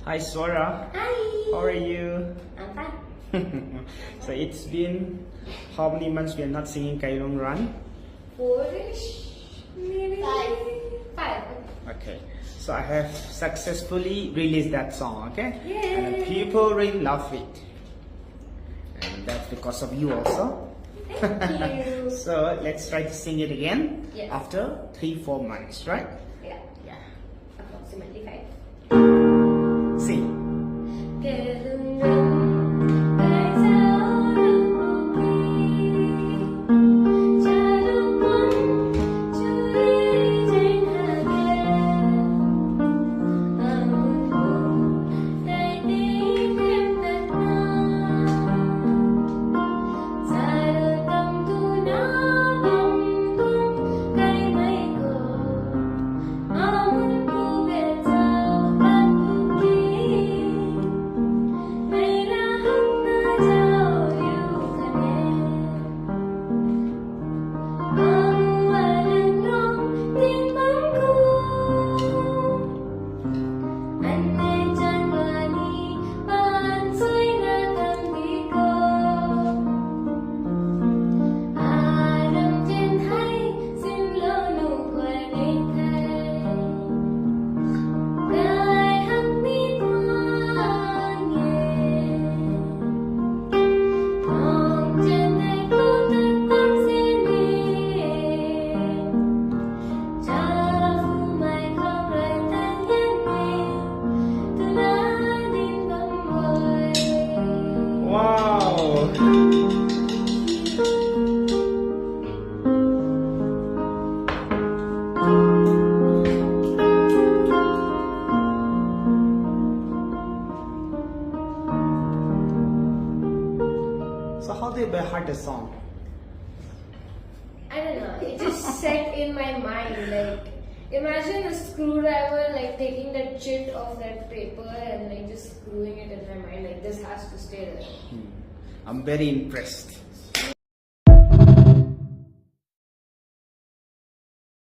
Hi Swara. Hi. How are you? I'm fine. So it's been how many months we are not singing Kailong Run? 4-ish, maybe? Five. Okay. So I have successfully released that song, okay? Yay. And people really love it. And that's because of you also. Thank you. So let's try to sing it again Yes. after 3-4 months, right? Yeah, Yeah. approximately 5. Sing. Wow! So how do you by heart the song? I don't know, it just set in my mind. Like, imagine a screwdriver like taking that chit off that paper and like just screwing it in my mind. Like, this has to stay there. I'm very impressed.